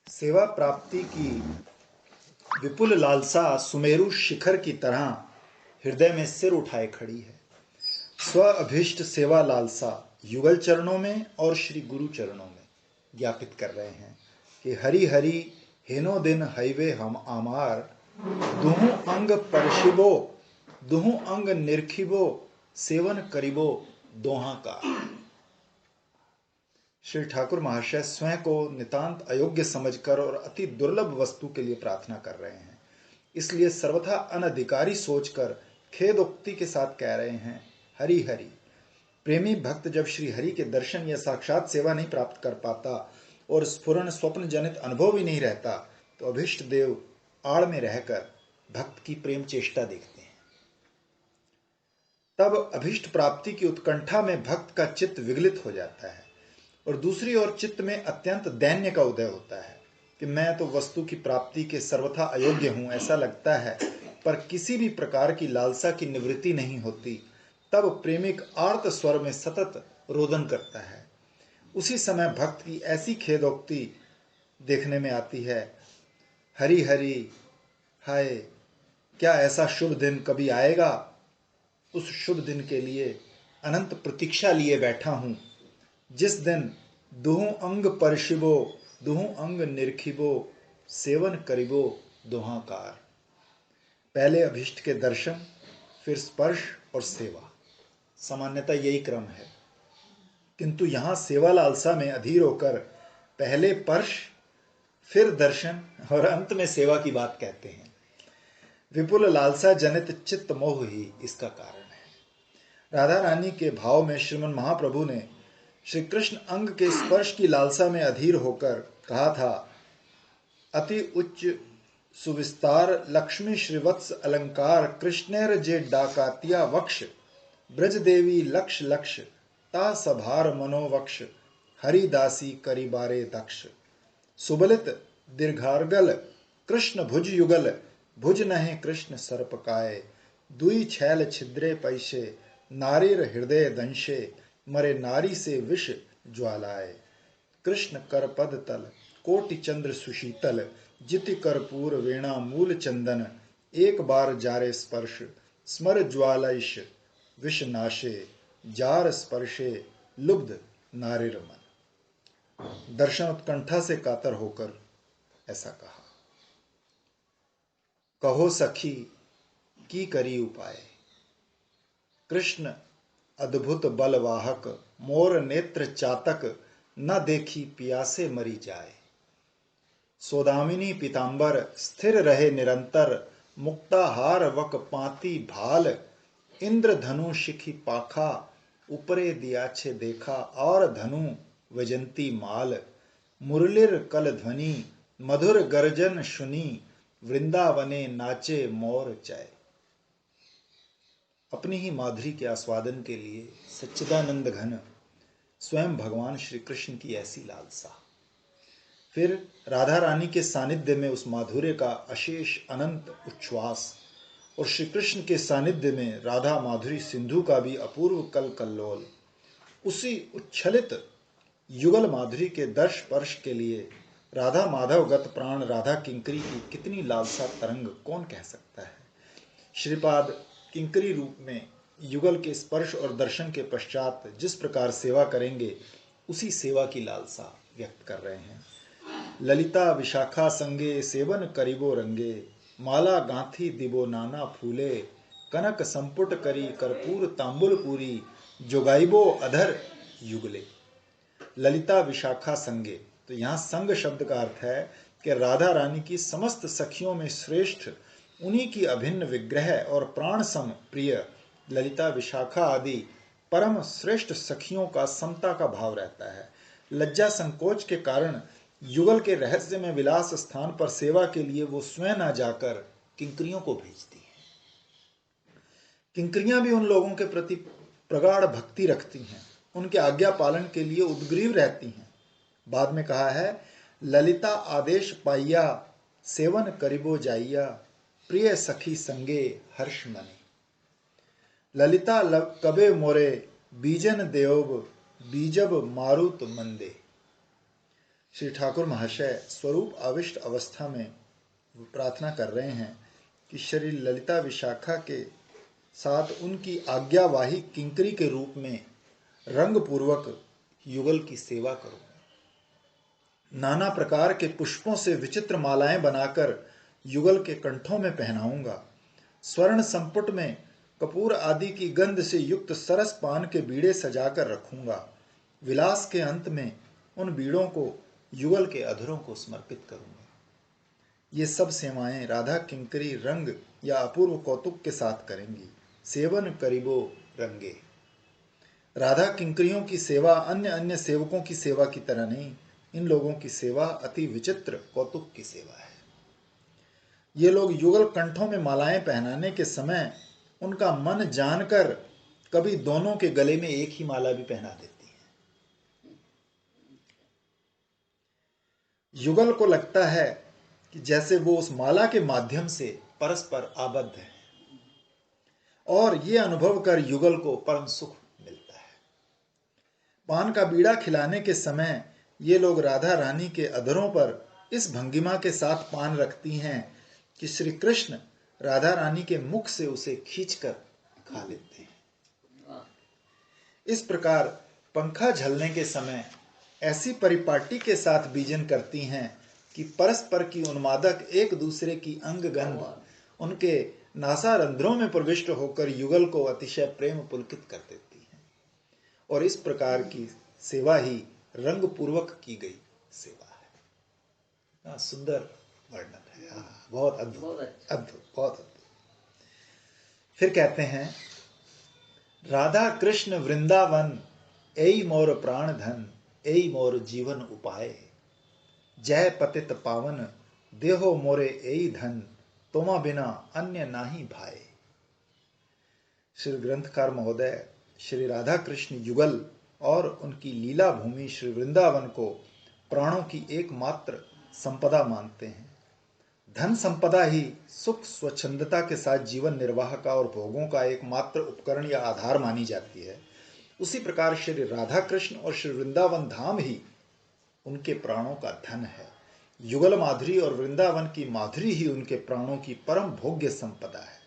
सेवा प्राप्ति की विपुल लालसा सुमेरु शिखर की तरह हृदय में सिर उठाए खड़ी है। स्व अभिष्ट सेवा लालसा युगल चरणों में और श्री गुरु चरणों में ज्ञापित कर रहे हैं कि हरि हरि हेनो दिन हईवे हम आमार दुहु अंग परशिबो दुहु अंग निर्खिबो सेवन करिबो दोहा का। श्री ठाकुर महाशय स्वयं को नितांत अयोग्य समझकर और अति दुर्लभ वस्तु के लिए प्रार्थना कर रहे हैं, इसलिए सर्वथा अनधिकारी सोचकर खेदोक्ति के साथ कह रहे हैं, हरि हरि। प्रेमी भक्त जब श्री हरि के दर्शन या साक्षात सेवा नहीं प्राप्त कर पाता और स्फुरण स्वप्न जनित अनुभव भी नहीं रहता तो अभिष्ट देव आड़ में रहकर भक्त की प्रेम चेष्टा देखते हैं। तब अभिष्ट प्राप्ति की उत्कंठा में भक्त का चित्त विगलित हो जाता है और दूसरी ओर चित्त में अत्यंत दैन्य का उदय होता है कि मैं तो वस्तु की प्राप्ति के सर्वथा अयोग्य हूं ऐसा लगता है, पर किसी भी प्रकार की लालसा की निवृत्ति नहीं होती। तब प्रेमिक आर्त स्वर में सतत रोदन करता है। उसी समय भक्त की ऐसी खेदोक्ति देखने में आती है, हरि हरि, हाय क्या ऐसा शुभ दिन कभी आएगा? उस शुभ दिन के लिए अनंत प्रतीक्षा लिए बैठा हूं, जिस दिन दुहु अंग परशिबो दुहु अंग निर्खिबो सेवन करिबो दोहाकार। पहले अभिष्ट के दर्शन, फिर स्पर्श और सेवा, सामान्यतः यही क्रम है, किंतु यहां सेवा लालसा में अधीर होकर पहले स्पर्श फिर दर्शन और अंत में सेवा की बात कहते हैं। विपुल लालसा जनित चित्त मोह ही इसका कारण है। राधा रानी के भाव में श्रीमन महाप्रभु ने श्री कृष्ण अंग के स्पर्श की लालसा में अधीर होकर कहा था, अति उच्च सुविस्तार लक्ष्मी श्रीवत्स अलंकार कृष्णेर जे डाकातिया वक्ष ब्रज देवी लक्ष लक्ष ता सभार मनोवक्ष हरिदासी करिबारे दक्ष सुबलित दीर्घार्गल कृष्ण भुज युगल भुज नहे कृष्ण सर्पकाय दुई छैल छिद्रे पैसे नारीर हृदय दंशे मरे नारी से विष ज्वालाए कृष्ण कर पद तल कोटि चंद्र सुशीतल जिति कर्पूर वेणा मूल चंदन एक बार जारे स्पर्श स्मर ज्वालाइश विष नाशे जार स्पर्शे लुब्ध नारीर मन। दर्शन उत्कंठा से कातर होकर ऐसा कहा, कहो सखी की करी उपाय कृष्ण अद्भुत बलवाहक मोर नेत्र चातक न देखी पियासे मरी जाए सोदामिनी पीतांबर स्थिर रहे निरंतर मुक्ताहार वक पाती भाल इंद्र धनु शिखी पाखा ऊपरे दियाछे देखा और धनु वजंती माल मुरलिर कल ध्वनि मधुर गर्जन सुनी वृंदावने नाचे मोर चय। अपनी ही माधुरी के आस्वादन के लिए सच्चिदानंद घन स्वयं भगवान श्री कृष्ण की ऐसी लालसा, फिर राधा रानी के सानिध्य में उस माधुर्य का अशेष अनंत उच्छ्वास और श्री कृष्ण के सानिध्य में राधा माधुरी सिंधु का भी अपूर्व कल कल्लोल। उसी उच्छलित युगल माधुरी के दर्श स्पर्श के लिए राधा माधव गत प्राण राधा किंकरी की कितनी लालसा तरंग कौन कह सकता है। श्रीपाद किंकरी रूप में युगल के स्पर्श और दर्शन के पश्चात जिस प्रकार सेवा करेंगे उसी सेवा की लालसा व्यक्त कर रहे हैं। ललिता विशाखा संगे सेवन करिबो रंगे माला गांथी दिबो नाना फूले कनक संपुट करी कर्पूर तांबुल पूरी जोगाइबो अधर युगले। ललिता विशाखा संगे, तो यहाँ संग शब्द का अर्थ है कि राधा रानी की समस्त सखियों में श्रेष्ठ उन्हीं की अभिन्न विग्रह और प्राण सम प्रिय ललिता विशाखा आदि परम श्रेष्ठ सखियों का समता का भाव रहता है। लज्जा संकोच के कारण युगल के रहस्य में विलास स्थान पर सेवा के लिए वो स्वयं न जाकर किंकरियों को भेजती है। किंकरियां भी उन लोगों के प्रति प्रगाढ़ भक्ति रखती हैं, उनके आज्ञा पालन के लिए उद्ग्रीव रहती हैं। बाद में कहा है, ललिता आदेश पाइया सेवन करिबो जाइया प्रिय सखी संगे हर्ष मने। ललिता कबे मोरे बीजन देव बीजब मारुत मंदे। श्री ठाकुर महाशय स्वरूप आविष्ट अवस्था में प्रार्थना कर रहे हैं कि श्री ललिता विशाखा के साथ उनकी आज्ञावाही किंकरी के रूप में रंग पूर्वक युगल की सेवा करूं। नाना प्रकार के पुष्पों से विचित्र मालाएं बनाकर युगल के कंठों में पहनाऊंगा। स्वर्ण संपुट में कपूर आदि की गंध से युक्त सरस पान के बीड़े सजाकर रखूंगा। विलास के अंत में उन बीड़ों को युगल के अधरों को समर्पित करूंगा। ये सब सेवाएं राधा किंकरी रंग या अपूर्व कौतुक के साथ करेंगी। सेवन करीबो रंगे। राधा किंकरियों की सेवा अन्य अन्य सेवकों की सेवा की तरह नहीं, इन लोगों की सेवा अति विचित्र कौतुक की सेवा है। ये लोग युगल कंठों में मालाएं पहनाने के समय उनका मन जानकर कभी दोनों के गले में एक ही माला भी पहना देती हैं। युगल को लगता है कि जैसे वो उस माला के माध्यम से परस्पर आबद्ध है और ये अनुभव कर युगल को परम सुख मिलता है। पान का बीड़ा खिलाने के समय ये लोग राधा रानी के अधरों पर इस भंगिमा के साथ पान रखती हैं कि श्री कृष्ण राधा रानी के मुख से उसे खींचकर खा लेते हैं। इस प्रकार पंखा झलने के समय ऐसी परिपाटी के साथ बीजन करती हैं कि परस्पर की उन्मादक एक दूसरे की अंग गंध उनके नासारंध्रों में प्रविष्ट होकर युगल को अतिशय प्रेम पुलकित कर देती हैं। और इस प्रकार की सेवा ही रंग पूर्वक की गई सेवा है। सुंदर वर्णन है। बहुत अद्भुत, अद्भुत, बहुत अद्भुत। फिर कहते हैं, राधा कृष्ण वृंदावन एई मोर प्राण धन, एई मोर जीवन उपाय। जय पतित पावन देहो मोरे एई धन, तोमा बिना अन्य नाही भाए। श्री ग्रंथकार महोदय श्री राधा कृष्ण युगल और उनकी लीला भूमि श्री वृंदावन को प्राणों की एकमात्र संपदा मानते हैं। धन संपदा ही सुख स्वच्छंदता के साथ जीवन निर्वाह का और भोगों का एकमात्र उपकरण या आधार मानी जाती है। उसी प्रकार श्री राधा कृष्ण और श्री वृंदावन धाम ही उनके प्राणों का धन है। युगल माधुरी और वृंदावन की माधुरी ही उनके प्राणों की परम भोग्य संपदा है।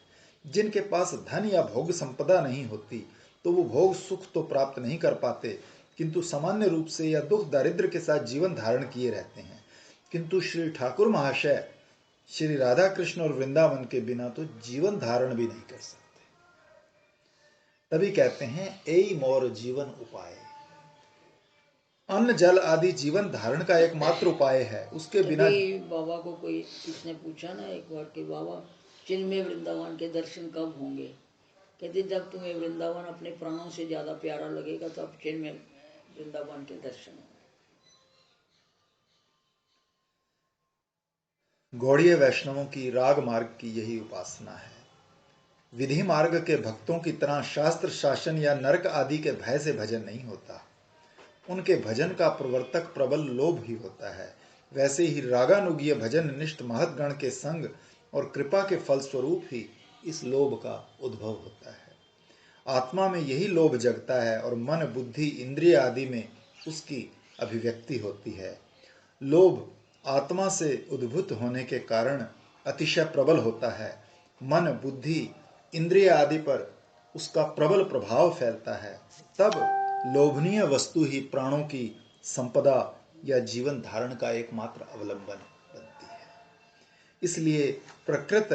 जिनके पास धन या भोग संपदा नहीं होती तो वो भोग सुख तो प्राप्त नहीं कर पाते, किंतु सामान्य रूप से या दुख दारिद्र के साथ जीवन धारण किए रहते हैं। किंतु श्री ठाकुर महाशय श्री राधा कृष्ण और वृंदावन के बिना तो जीवन धारण भी नहीं कर सकते। तभी कहते हैं एई मोर जीवन उपाय। अन्न जल आदि जीवन धारण का एकमात्र उपाय है, उसके बिना। बाबा को कोई किसने पूछा ना एक बार कि बाबा चिन्मय वृंदावन के दर्शन कब होंगे? कहते जब तुम्हें वृंदावन अपने प्राणों से ज्यादा प्यारा लगेगा तब चिन्मय वृंदावन के दर्शन होंगे। गौड़ीय वैष्णवों की राग मार्ग की यही उपासना है। विधि मार्ग के भक्तों की तरह शास्त्र शासन या नरक आदि के भय से भजन नहीं होता। उनके भजन का प्रवर्तक प्रबल लोभ ही होता है। वैसे ही रागानुगीय भजन निष्ठ महतगण के संग और कृपा के फलस्वरूप ही इस लोभ का उद्भव होता है। आत्मा में यही लोभ जगता है और मन बुद्धि इंद्रिय आदि में उसकी अभिव्यक्ति होती है। लोभ आत्मा से उद्भूत होने के कारण अतिशय प्रबल होता है। मन बुद्धि इंद्रिय आदि पर उसका प्रबल प्रभाव फैलता है। तब लोभनीय वस्तु ही प्राणों की संपदा या जीवन धारण का एकमात्र अवलंबन बनती है। इसलिए प्रकृत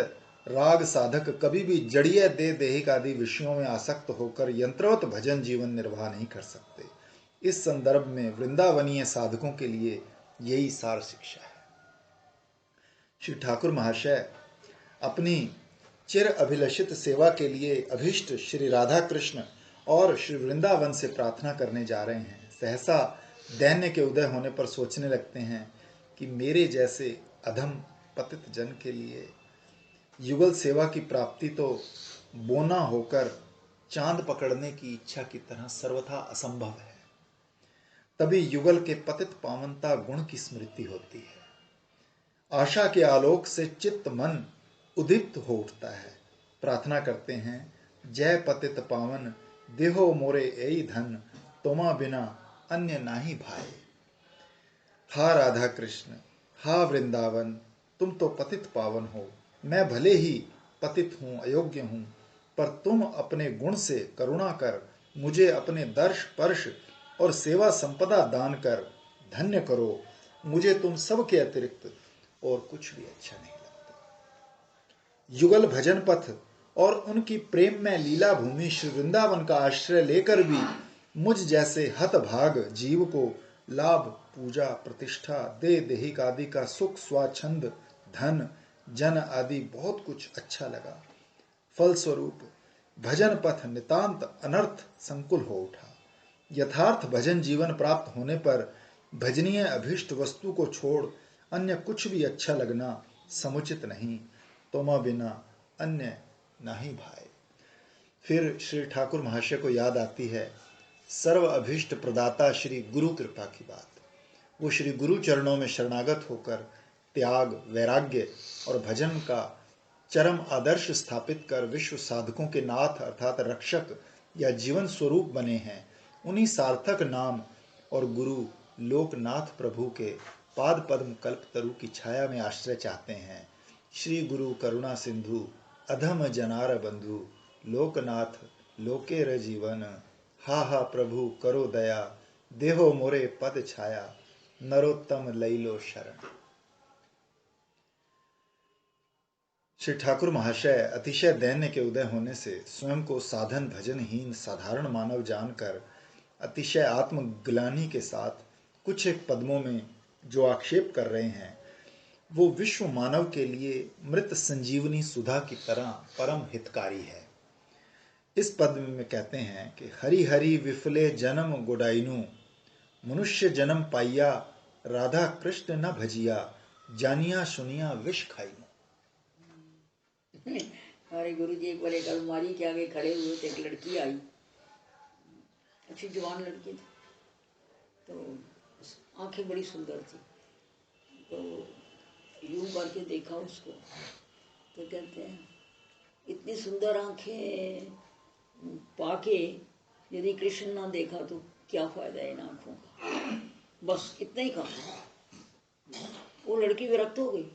राग साधक कभी भी जड़ीय देहिक आदि विषयों में आसक्त होकर यंत्रवत भजन जीवन निर्वाह नहीं कर सकते। इस संदर्भ में वृंदावनीय साधकों के लिए यही सार शिक्षा है। श्री ठाकुर महाशय अपनी चिर अभिलषित सेवा के लिए अभीष्ट श्री राधा कृष्ण और श्री वृंदावन से प्रार्थना करने जा रहे हैं। सहसा दैन्य के उदय होने पर सोचने लगते हैं कि मेरे जैसे अधम पतित जन के लिए युगल सेवा की प्राप्ति तो बोना होकर चांद पकड़ने की इच्छा की तरह सर्वथा असंभव है। तभी युगल के पतित पावनता गुण की स्मृति होती है। आशा के आलोक से चित्त मन उद्दीप्त हो उठता है। प्रार्थना करते हैं, जय पतित पावन देहो मोरे एई धन, तोमा बिना अन्य नाही भाए। हा राधा कृष्ण, हा वृंदावन, तुम तो पतित पावन हो। मैं भले ही पतित हूँ, अयोग्य हूँ, पर तुम अपने गुण से करुणा कर मुझे अपने दर्श स्पर्श और सेवा संपदा दान कर धन्य करो। मुझे तुम सब के अतिरिक्त और कुछ भी अच्छा नहीं लगता। युगल भजन पथ और उनकी प्रेम में लीला भूमि श्री वृंदावन का आश्रय लेकर भी मुझ जैसे हतभाग जीव को लाभ, पूजा, प्रतिष्ठा, देहिक आदि का सुख, स्वाच्छंद, धन, जन आदि बहुत कुछ अच्छा लगा। फलस्वरूप भजन पथ नितांत अनर्थ संकुल हो उठा। यथार्थ भजन जीवन प्राप्त होने पर भजनीय अभीष्ट वस्तु को छोड़ अन्य कुछ भी अच्छा लगना समुचित नहीं। तोमा बिना अन्य नहीं भाए। फिर श्री ठाकुर महाशय को याद आती है सर्व अभीष्ट प्रदाता श्री गुरु कृपा की बात। वो श्री गुरु चरणों में शरणागत होकर त्याग, वैराग्य और भजन का चरम आदर्श स्थापित कर विश्व साधकों के नाथ अर्थात रक्षक या जीवन स्वरूप बने हैं। उन्हीं सार्थक नाम और गुरु लोकनाथ प्रभु के पाद पद्म कल्पतरु की छाया में आश्रय चाहते हैं। श्री गुरु करुणा सिंधु अधम जनार बंधु लोकनाथ लोकेर जीवन। हा हा प्रभु करो दया देहो मोरे पद छाया नरोत्तम लैलो शरण। श्री ठाकुर महाशय अतिशय दैन्य के उदय होने से स्वयं को साधन भजनहीन साधारण मानव जानकर अतिशय आत्मग्लानि के साथ कुछ एक पद्मों में जो आक्षेप कर रहे हैं वो विश्व मानव के लिए मृत संजीवनी सुधा की तरह परम हितकारी है। इस पद में कहते हैं कि हरि हरि विफले जन्म गोडाइनु मनुष्य जन्म पाइया राधा कृष्ण न भजिया जानिया सुनिया विष खाइनु। हमारे गुरु जी एक बार एक अलमारी के आगे खड़े हुए थे, एक लड़की आई, अच्छी जवान लड़की थी, तो आंखें बड़ी सुंदर थी। तो यूं करके देखा उसको तो कहते हैं इतनी सुंदर आंखें पाके यदि कृष्ण ना देखा तो क्या फायदा है इन आंखों का। बस इतना ही कहा। वो लड़की विरक्त हो गई,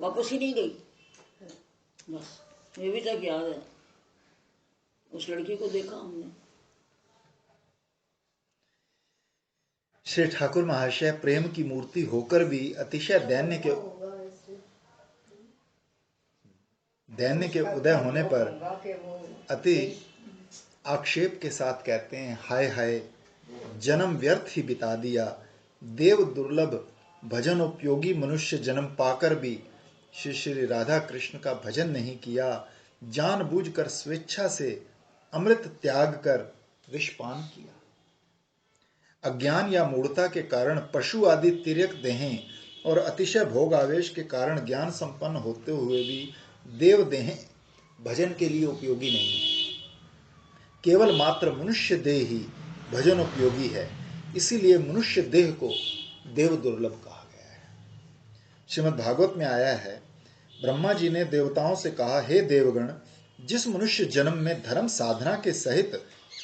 वापस ही नहीं गई। बस ये भी तक याद है, उस लड़की को देखा हमने। श्री ठाकुर महाशय प्रेम की मूर्ति होकर भी अतिशय दैन्य के उदय होने पर अति आक्षेप के साथ कहते हैं हाय हाय जन्म व्यर्थ ही बिता दिया देव दुर्लभ भजन उपयोगी मनुष्य जन्म पाकर भी श्री श्री राधा कृष्ण का भजन नहीं किया। जानबूझकर स्वेच्छा से अमृत त्याग कर विषपान किया। अज्ञान या मूढ़ता के कारण पशु आदि तिर्यक देहें और अतिशय भोग आवेश के कारण ज्ञान संपन्न होते हुए भी देव देहें भजन के लिए उपयोगी नहीं है। केवल मात्र मनुष्य देह ही भजन उपयोगी है। इसीलिए मनुष्य देह को देव दुर्लभ कहा गया है। श्रीमद् भागवत में आया है ब्रह्मा जी ने देवताओं से कहा हे देवगण, जिस मनुष्य जन्म में धर्म साधना के सहित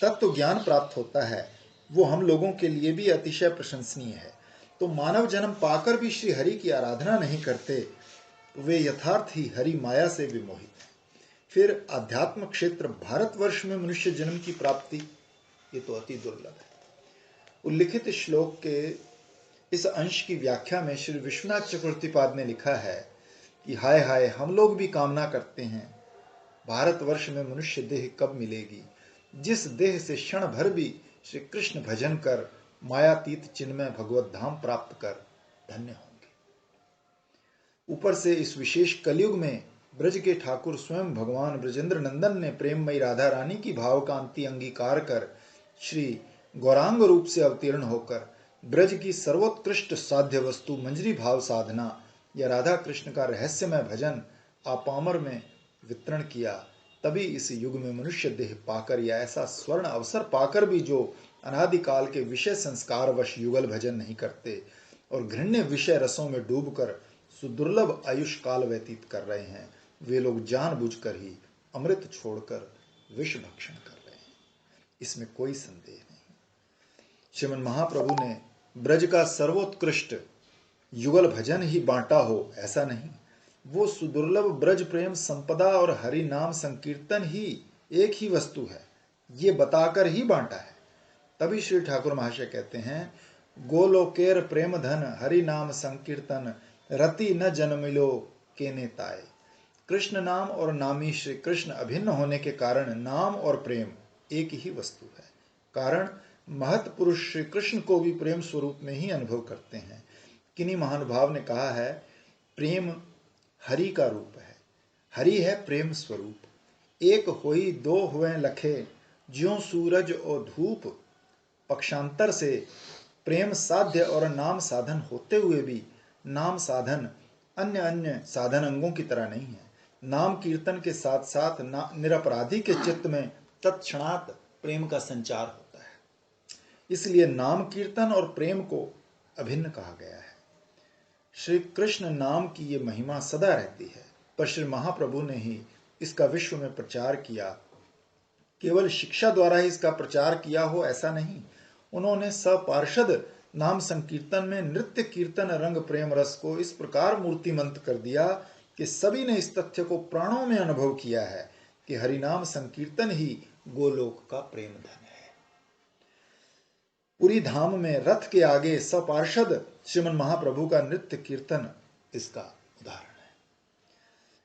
तत्व ज्ञान प्राप्त होता है वो हम लोगों के लिए भी अतिशय प्रशंसनीय है। तो मानव जन्म पाकर भी श्री हरि की आराधना नहीं करते, वे यथार्थ ही हरि माया से विमोहित हैं। फिर आध्यात्म क्षेत्र भारतवर्ष में मनुष्य जन्म की प्राप्ति ये तो अति दुर्लभ है। उल्लिखित श्लोक के इस अंश की व्याख्या में श्री विश्वनाथ चक्रवर्तीपाद ने लिखा है कि हाय हाय हम लोग भी कामना करते हैं भारतवर्ष में मनुष्य देह कब मिलेगी जिस देह से क्षण भर भी श्री कृष्ण भजन कर मायातीत चिन्मय भगवत धाम प्राप्त कर धन्य होंगे। ऊपर से इस विशेष कलयुग में ब्रज के ठाकुर स्वयं भगवान ब्रजेंद्र नंदन ने प्रेममयी राधा रानी की भाव कांति अंगीकार कर श्री गौरांग रूप से अवतीर्ण होकर ब्रज की सर्वोत्कृष्ट साध्य वस्तु मंजरी भाव साधना या राधा कृष्ण का रहस्यमय भजन आपामर में वितरण किया। तभी इस युग में मनुष्य देह पाकर या ऐसा स्वर्ण अवसर पाकर भी जो अनादिकाल के विषय संस्कारवश युगल भजन नहीं करते और घृण्य विषय रसों में डूबकर सुदुर्लभ आयुष काल व्यतीत कर रहे हैं, वे लोग जानबूझकर ही अमृत छोड़कर विष भक्षण कर रहे हैं। इसमें कोई संदेह नहीं। श्रीमन महाप्रभु ने ब्रज का सर्वोत्कृष्ट युगल भजन ही बांटा हो, ऐसा नहीं। वो सुदुर्लभ ब्रज प्रेम संपदा और हरि नाम संकीर्तन ही एक ही वस्तु है, ये बताकर ही बांटा है। तभी श्री ठाकुर महाशय कहते हैं, गोलोकेर प्रेम धन हरि नाम संकीर्तन रति न जन्मिलो केने ताए। कृष्ण नाम और नामी श्री कृष्ण अभिन्न होने के कारण नाम और प्रेम एक ही वस्तु है। कारण महत पुरुष श्री कृष्ण को भी प्रेम स्वरूप में ही अनुभव करते हैं। किन्हीं महानुभाव ने कहा है, प्रेम हरि का रूप है, हरि है प्रेम स्वरूप। एक होई दो हुए लखे, ज्यों सूरज और धूप। पक्षांतर से प्रेम साध्य और नाम साधन होते हुए भी नाम साधन अन्य अन्य साधन अंगों की तरह नहीं है। नाम कीर्तन के साथ साथ निरपराधी के चित्त में तत्क्षणात प्रेम का संचार होता है। इसलिए नाम कीर्तन और प्रेम को अभिन्न कहा गया है। श्री कृष्ण नाम की ये महिमा सदा रहती है, पर श्री महाप्रभु ने ही इसका विश्व में प्रचार किया। केवल शिक्षा द्वारा ही इसका प्रचार किया हो, ऐसा नहीं। उन्होंने सपार्षद नाम संकीर्तन में नृत्य कीर्तन रंग प्रेम रस को इस प्रकार मूर्तिमंत कर दिया कि सभी ने इस तथ्य को प्राणों में अनुभव किया है कि हरिनाम संकीर्तन ही गोलोक का प्रेम धन है। पुरी धाम में रथ के आगे सपार्षद श्रीमन महाप्रभु का नृत्य कीर्तन इसका उदाहरण है।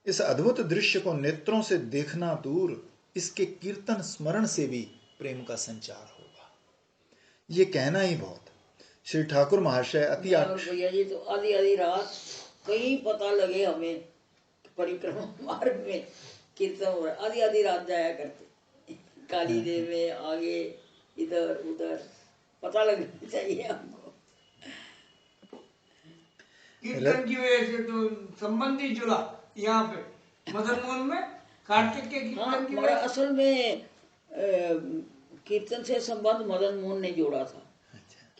इस अद्भुत दृश्य को नेत्रों से देखना दूर, इसके कीर्तन स्मरण से भी प्रेम का संचार होगा, ये कहना ही बहुत। श्री ठाकुर महाशय अति भैया जी तो आधी आधी रात कहीं पता लगे हमें परिक्रमा मार्ग में कीर्तन हो रहा, आधी आधी रात जाया करते, काली देव में आगे इधर उधर पता लगना चाहिए हमको। कीर्तन की वजह से तो संबंध ही जुड़ा यहाँ पे मदन मोहन में कार्तिक के कीर्तन की हमारा वजह से। असल में कीर्तन से संबंध मदन मोहन ने जोड़ा था,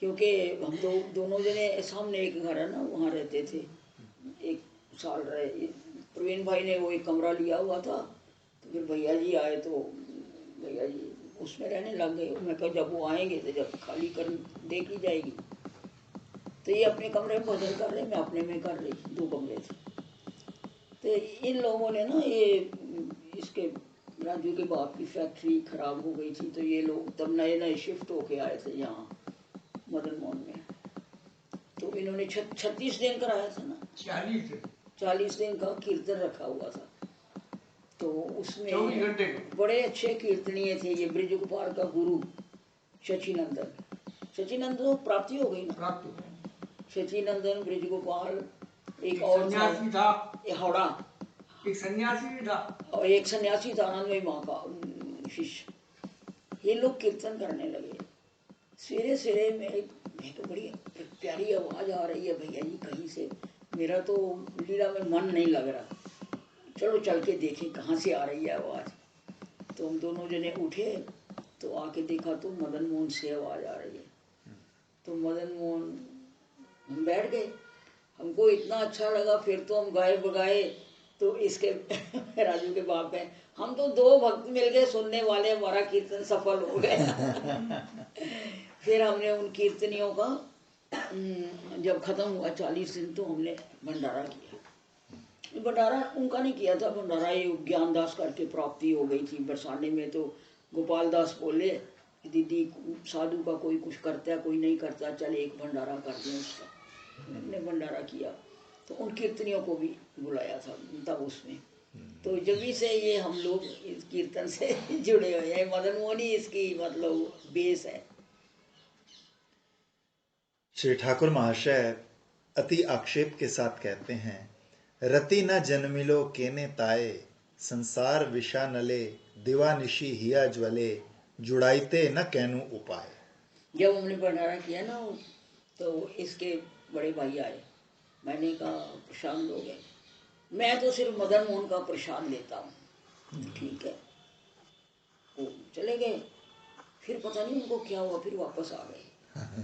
क्योंकि हम दोनों जने सामने एक घर है ना, वहाँ रहते थे, एक साल रहे। प्रवीण भाई ने वो एक कमरा लिया हुआ था, तो फिर भैया जी आए तो भैया जी उसमें रहने लग गए। मैं कहा जब वो आएंगे तो जब खाली कर देखी जाएगी। तो ये अपने कमरे में भजन कर रहे, मैं अपने में कर रही, दो कमरे थे। तो इन लोगों ने ना ये इसके राजू के बाप की फैक्ट्री खराब हो गई थी, तो ये लोग तब नए नए शिफ्ट होके आए थे यहाँ मदन मोहन में। तो इन्होंने 36 दिन कराया था ना, 40 दिन का कीर्तन रखा हुआ था। तो उसमें बड़े अच्छे कीर्तनीय थे। ये ब्रिज गोपाल का गुरु शचीनंदन, शचीनंदन तो प्राप्ति हो गई ना, शचीनंदन, ब्रिज गोपाल, एक और था हावड़ा, एक सन्यासी भी था, और एक सन्यासी था आनंदमयी माँ का शिष्य। ये लोग कीर्तन करने लगे। सवेरे सवेरे मैं तो बड़ी प्यारी आवाज आ रही है भैया जी कहीं से, मेरा तो लीला में मन नहीं लग रहा, चलो चल के देखें कहाँ से आ रही है आवाज। तो हम दोनों जने उठे तो आके देखा तो मदन मोहन से आवाज आ रही है। तो मदन मोहन, हम बैठ गए, हमको इतना अच्छा लगा। फिर तो हम गाए बगाए। तो इसके राजू के बाप है, हम तो दो भक्त मिल गए सुनने वाले, हमारा कीर्तन सफल हो गया। फिर हमने उन कीर्तनियों का जब खत्म हुआ 40 दिन, तो हमने भंडारा किया। भंडारा उनका नहीं किया था, भंडारा ये ज्ञानदास करके प्राप्ति हो गई थी बरसाने में। तो गोपाल दास बोले, दीदी साधु का कोई कुछ करता है कोई नहीं करता, चल एक भंडारा कर दें उसका। हमने भंडारा किया, तो उन कीर्तनियों को भी बुलाया था तब उसमें। तो जब से ये हम लोग इस कीर्तन से जुड़े हुए हैं। मदन मोहन ही इसकी मतलब बेस है। श्री ठाकुर महाशय अति आक्षेप के साथ कहते हैं, रति न जन्मिलो केने ताए, संसार विषा नले, दिवानिशी हिया ज्वले, जुड़ाइते न कैनु उपाय। जब हमने भंडारा किया ना, तो इसके बड़े भाई आए, मैंने कहा प्रसाद लोगे? मैं तो सिर्फ मदन मोहन का प्रसाद लेता हूँ। ठीक है, वो चले गए। फिर पता नहीं उनको क्या हुआ, फिर वापस आ गए।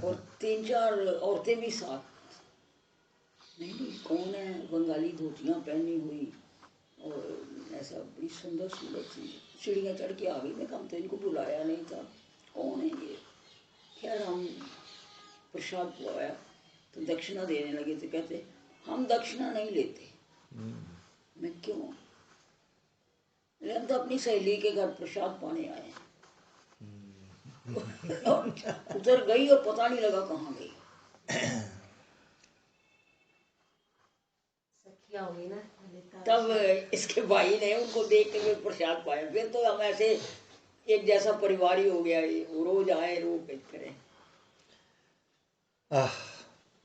और 3-4 औरतें भी साथ। नहीं कौन है, बंगाली धोतियाँ पहनी हुई और ऐसा बड़ी सुंदर सुंदर सी सीढ़ियाँ चढ़ के आ गई। मैं कम तो इनको बुलाया नहीं था, कौन है ये? खैर हम प्रसाद पवाया तो दक्षिणा देने लगे तो कहते हम दक्षिणा नहीं लेते। मैं क्यों? हम तो अपनी सहेली के घर प्रसाद पाने आए हैं। उधर गई और पता नहीं लगा कहाँ गई। तब इसके भाई ने उनको देख के फिर प्रसाद पाया। फिर तो हम ऐसे एक जैसा परिवार ही हो गया, रोज आए रोज करें।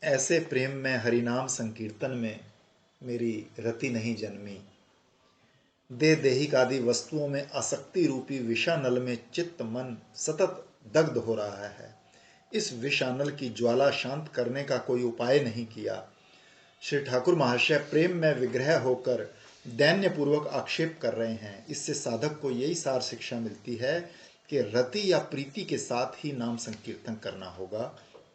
ऐसे प्रेम में हरिनाम संकीर्तन में मेरी रति नहीं जन्मी। दे देहिक आदि वस्तुओं में आसक्ति रूपी विषानल में चित्त मन सतत दग्ध हो रहा है। इस विषानल की ज्वाला शांत करने का कोई उपाय नहीं किया। श्री ठाकुर महाशय प्रेम में विग्रह होकर दैन्य पूर्वक आक्षेप कर रहे हैं। इससे साधक को यही सार शिक्षा मिलती है कि रति या प्रीति के साथ ही नाम संकीर्तन करना होगा।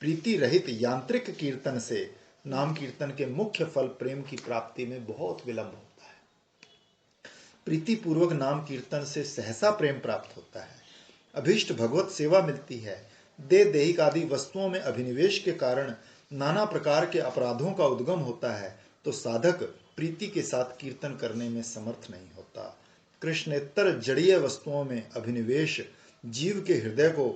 प्रीति रहित यांत्रिक कीर्तन से नाम कीर्तन के मुख्य फल प्रेम की प्राप्ति में बहुत विलंब होता है। प्रीति पूर्वक नाम कीर्तन से सहसा प्रेम प्राप्त होता है, अभीष्ट भगवत सेवा मिलती है। दे देहिक आदि वस्तुओं में अभिनिवेश के कारण नाना प्रकार के अपराधों का उद्गम होता है, तो साधक प्रीति के साथ कीर्तन करने में समर्थ नहीं होता। कृष्णेतर जड़ीय वस्तुओं में अभिनिवेश जीव के हृदय को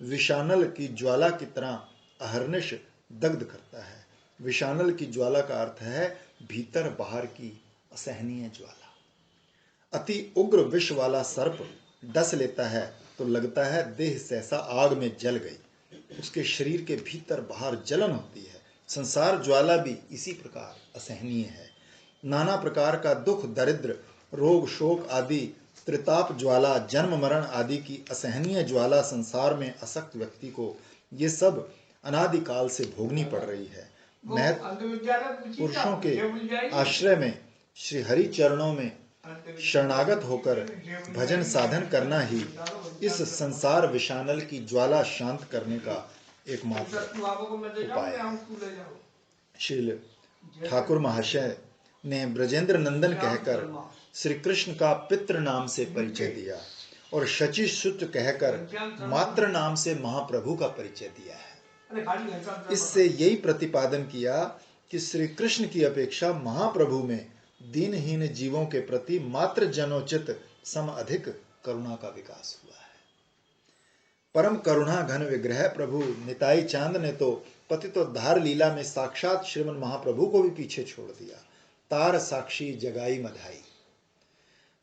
विषानल की ज्वाला की तरह अहर्निश दग्ध करता है। विषानल की ज्वाला का अर्थ है भीतर बाहर की असहनीय ज्वाला। अति उग्र विष वाला सर्प डस लेता है तो लगता है देह सहसा आग में जल गई, उसके शरीर के भीतर बाहर जलन होती है। संसार ज्वाला भी इसी प्रकार असहनीय है। नाना प्रकार का दुख, दरिद्र, रोग, शोक आदि त्रिताप ज्वाला, जन्म मरण आदि की असहनीय ज्वाला संसार में आसक्त व्यक्ति को ये सब अनादिकाल से भोगनी पड़ रही है। महत पुरुषों के आश्रय में श्री हरि चरणों में शरणागत होकर भजन साधन करना ही इस संसार विषानल की ज्वाला शांत करने का एकमात्र उपाय है। श्री ठाकुर महाशय ने ब्रजेंद्र नंदन कहकर श्री कृष्ण का पितृ नाम से परिचय दिया और शचि सुत कहकर मात्र नाम से महाप्रभु का परिचय दिया है। इससे यही प्रतिपादन किया कि श्री कृष्ण की अपेक्षा महाप्रभु में दीनहीन जीवों के प्रति मात्र जनोचित सम अधिक करुणा का विकास हुआ है। परम करुणा घन विग्रह प्रभु निताई चांद ने तो पतितोद्धार लीला में साक्षात श्रीमन महाप्रभु को भी पीछे छोड़ दिया। तार साक्षी जगाई मधाई,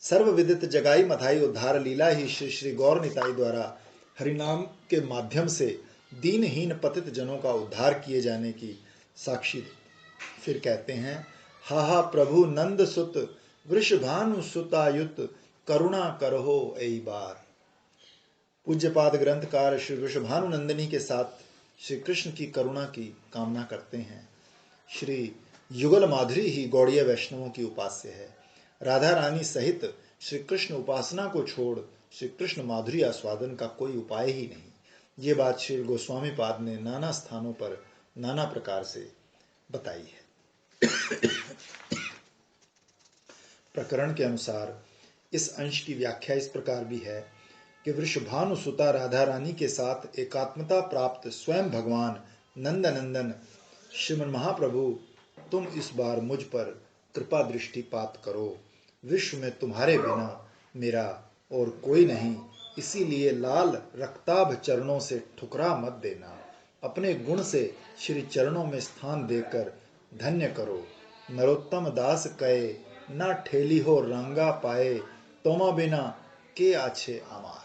सर्व विदित जगाई मधाई उद्धार लीला ही श्री श्री गौर निताई द्वारा हरिनाम के माध्यम से दीनहीन पतित जनों का उद्धार किए जाने की साक्षी देती। फिर कहते हैं, हा हा प्रभु नंद सुत वृषभानु सुतायुत करुणा करहो ऐ बार। पूज्यपाद ग्रंथकार श्री वृषभानु नंदिनी के साथ श्री कृष्ण की करुणा की कामना करते हैं। श्री युगल माधुरी ही गौड़ीय वैष्णवों की उपास्य है। राधा रानी सहित श्री कृष्ण उपासना को छोड़ श्री कृष्ण माधुरी आस्वादन का कोई उपाय ही नहीं। ये बात श्री गोस्वामी पाद ने नाना स्थानों पर नाना प्रकार से बताई है। प्रकरण के अनुसार इस अंश की व्याख्या इस प्रकार भी है कि वृषभानु सुता राधा रानी के साथ एकात्मता प्राप्त स्वयं भगवान नंद नंदन श्रीमन महाप्रभु, तुम इस बार मुझ पर कृपा दृष्टिपात करो। विश्व में तुम्हारे बिना मेरा और कोई नहीं, इसीलिए लाल रक्ताभ चरणों से ठुकरा मत देना। अपने गुण से श्री चरणों में स्थान देकर धन्य करो। नरोत्तम दास कहे ना ठेली हो रंगा पाए, तोमा बिना के आछे आमार।